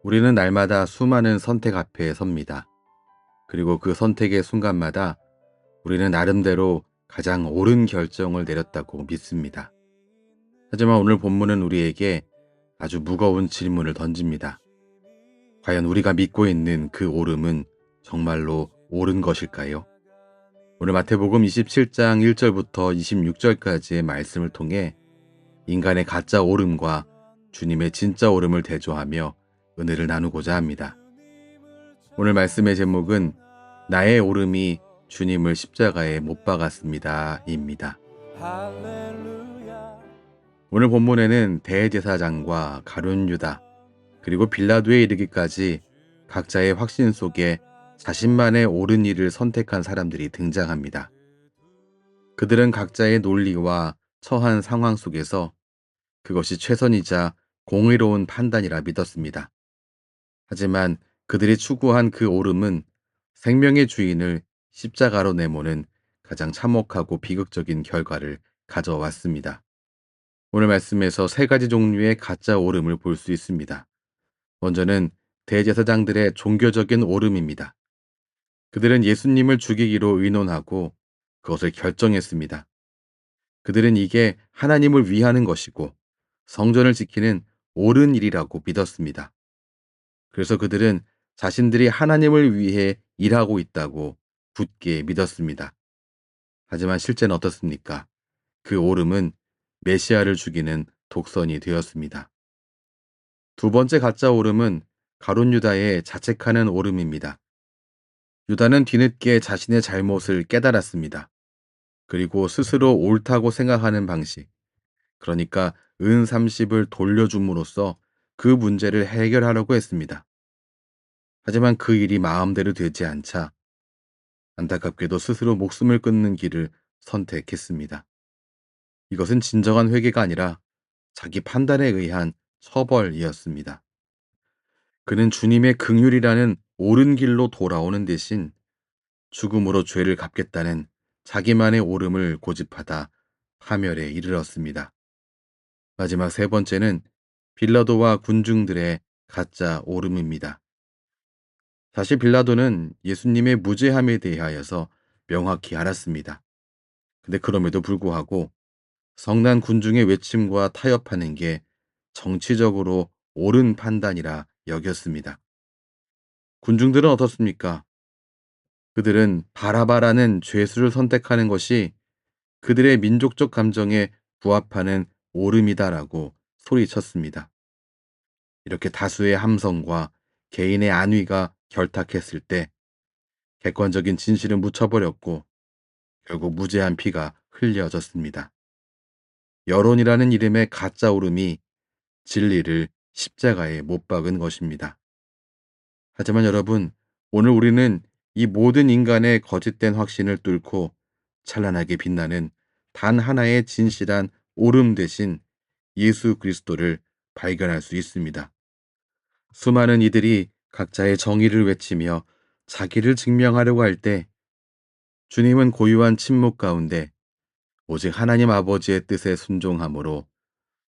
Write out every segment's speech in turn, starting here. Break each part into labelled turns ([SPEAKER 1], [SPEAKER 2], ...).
[SPEAKER 1] 우리는 날마다 수많은 선택 앞에 섭니다. 그리고 그 선택의 순간마다 우리는 나름대로 가장 옳은 결정을 내렸다고 믿습니다. 하지만 오늘 본문은 우리에게 아주 무거운 질문을 던집니다. 과연 우리가 믿고 있는 그 옳음은 정말로 옳은 것일까요? 오늘 마태복음 27장 1절부터 26절까지의 말씀을 통해 인간의 가짜 옳음과 주님의 진짜 옳음을 대조하며 은혜를 나누고자 합니다. 오늘 말씀의 제목은 나의 옳음이 주님을 십자가에 못 박았습니다 입니다. 오늘 본문에는 대제사장과 가룟 유다 그리고 빌라도에 이르기까지 각자의 확신 속에 자신만의 옳은 일을 선택한 사람들이 등장합니다. 그들은 각자의 논리와 처한 상황 속에서 그것이 최선이자 공의로운 판단이라 믿었습니다. 하지만 그들이 추구한 그 옳음은 생명의 주인을 십자가로 내모는 가장 참혹하고 비극적인 결과를 가져왔습니다. 오늘 말씀에서 세 가지 종류의 가짜 옳음을 볼 수 있습니다. 먼저는 대제사장들의 종교적인 옳음입니다. 그들은 예수님을 죽이기로 의논하고 그것을 결정했습니다. 그들은 이게 하나님을 위하는 것이고 성전을 지키는 옳은 일이라고 믿었습니다. 그래서 그들은 자신들이 하나님을 위해 일하고 있다고 굳게 믿었습니다. 하지만 실제는 어떻습니까? 그 옳음은 메시아를 죽이는 독선이 되었습니다. 두 번째 가짜 옳음은 가룟 유다의 자책하는 옳음입니다. 유다는 뒤늦게 자신의 잘못을 깨달았습니다. 그리고 스스로 옳다고 생각하는 방식, 그러니까 은 30을 돌려줌으로써 그 문제를 해결하려고 했습니다. 하지만 그 일이 마음대로 되지 않자 안타깝게도 스스로 목숨을 끊는 길을 선택했습니다. 이것은 진정한 회개가 아니라 자기 판단에 의한 처벌이었습니다. 그는 주님의 긍휼이라는 옳은 길로 돌아오는 대신 죽음으로 죄를 갚겠다는 자기만의 옳음을 고집하다 파멸에 이르렀습니다. 마지막 세 번째는 빌라도와 군중들의 가짜 옳음입니다. 사실 빌라도는 예수님의 무죄함에 대하여서 명확히 알았습니다. 근데 그럼에도 불구하고 성난 군중의 외침과 타협하는 게 정치적으로 옳은 판단이라 여겼습니다. 군중들은 어떻습니까? 그들은 바라바라는 죄수를 선택하는 것이 그들의 민족적 감정에 부합하는 옳음이다라고 소리쳤습니다. 이렇게 다수의 함성과 개인의 안위가 결탁했을 때 객관적인 진실은 묻혀버렸고 결국 무죄한 피가 흘려졌습니다. 여론이라는 이름의 가짜 옳음이 진리를 십자가에 못 박은 것입니다. 하지만 여러분, 오늘 우리는 이 모든 인간의 거짓된 확신을 뚫고 찬란하게 빛나는 단 하나의 진실한 옳음 대신 예수 그리스도를 발견할 수 있습니다. 수많은 이들이 각자의 정의를 외치며 자기를 증명하려고 할 때 주님은 고요한 침묵 가운데 오직 하나님 아버지의 뜻에 순종함으로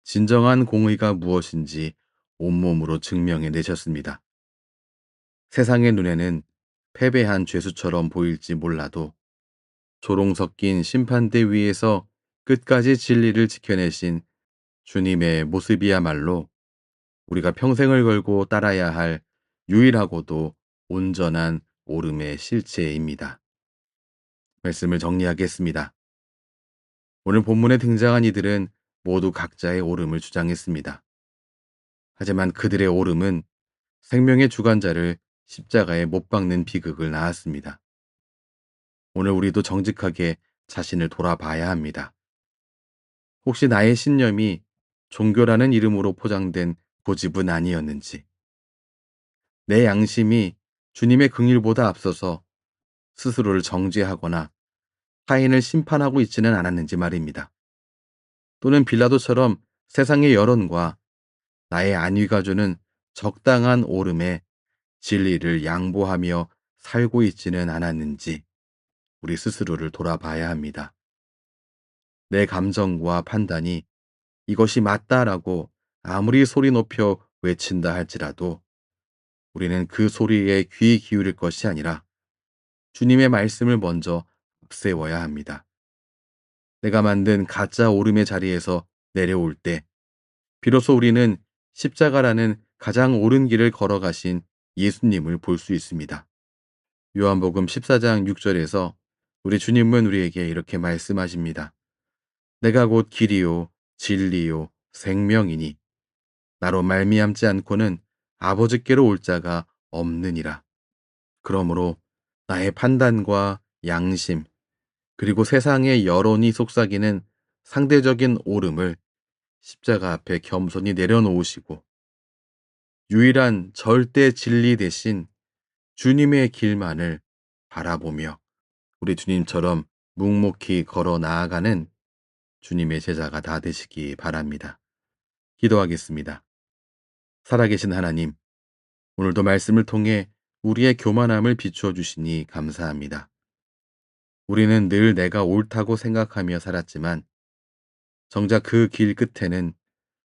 [SPEAKER 1] 진정한 공의가 무엇인지 온몸으로 증명해 내셨습니다. 세상의 눈에는 패배한 죄수처럼 보일지 몰라도 조롱 섞인 심판대 위에서 끝까지 진리를 지켜내신 주님의 모습이야말로 우리가 평생을 걸고 따라야 할 유일하고도 온전한 옳음의 실체입니다. 말씀을 정리하겠습니다. 오늘 본문에 등장한 이들은 모두 각자의 옳음을 주장했습니다. 하지만 그들의 옳음은 생명의 주관자를 십자가에 못 박는 비극을 낳았습니다. 오늘 우리도 정직하게 자신을 돌아봐야 합니다. 혹시 나의 신념이 종교라는 이름으로 포장된 고집은 아니었는지, 내 양심이 주님의 긍휼보다 앞서서 스스로를 정죄하거나 타인을 심판하고 있지는 않았는지 말입니다. 또는 빌라도처럼 세상의 여론과 나의 안위가 주는 적당한 옳음에 진리를 양보하며 살고 있지는 않았는지 우리 스스로를 돌아봐야 합니다. 내 감정과 판단이 이것이 맞다라고 아무리 소리 높여 외친다 할지라도 우리는 그 소리에 귀 기울일 것이 아니라 주님의 말씀을 먼저 앞세워야 합니다. 내가 만든 가짜 오름의 자리에서 내려올 때 비로소 우리는 십자가라는 가장 옳은 길을 걸어가신 예수님을 볼 수 있습니다. 요한복음 14장 6절에서 우리 주님은 우리에게 이렇게 말씀하십니다. 내가 곧 길이요 진리요 생명이니 나로 말미암지 않고는 아버지께로 올 자가 없느니라. 그러므로 나의 판단과 양심 그리고 세상의 여론이 속삭이는 상대적인 옳음을 십자가 앞에 겸손히 내려놓으시고 유일한 절대 진리 대신 주님의 길만을 바라보며 우리 주님처럼 묵묵히 걸어 나아가는 주님의 제자가 다 되시기 바랍니다. 기도하겠습니다. 살아계신 하나님, 오늘도 말씀을 통해 우리의 교만함을 비추어 주시니 감사합니다. 우리는 늘 내가 옳다고 생각하며 살았지만 정작 그 길 끝에는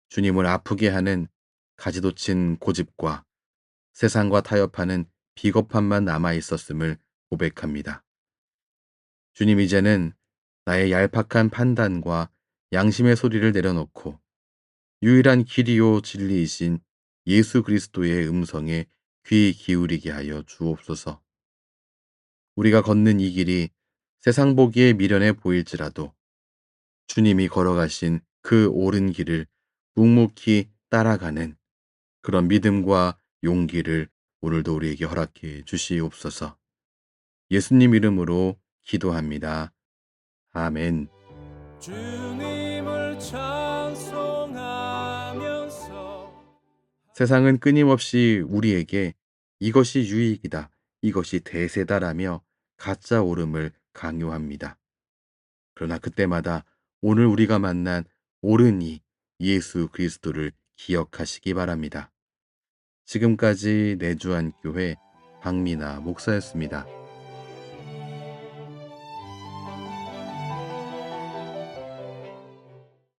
[SPEAKER 1] 주님을 아프게 하는 가지도 친 고집과 세상과 타협하는 비겁함만 남아 있었음을 고백합니다. 주님, 이제는 나의 얄팍한 판단과 양심의 소리를 내려놓고 유일한 길이요 진리이신 예수 그리스도의 음성에 귀 기울이게 하여 주옵소서. 우리가 걷는 이 길이 세상 보기에 미련해 보일지라도 주님이 걸어가신 그 옳은 길을 묵묵히 따라가는 그런 믿음과 용기를 오늘도 우리에게 허락해 주시옵소서. 예수님 이름으로 기도합니다. 아멘.
[SPEAKER 2] 주님을 찬송하면서
[SPEAKER 1] 세상은 끊임없이 우리에게 이것이 유익이다, 이것이 대세다라며 가짜 옳음을 강요합니다. 그러나 그때마다 오늘 우리가 만난 옳은 이 예수 그리스도를 기억하시기 바랍니다. 지금까지 내주한 교회 박미나 목사였습니다.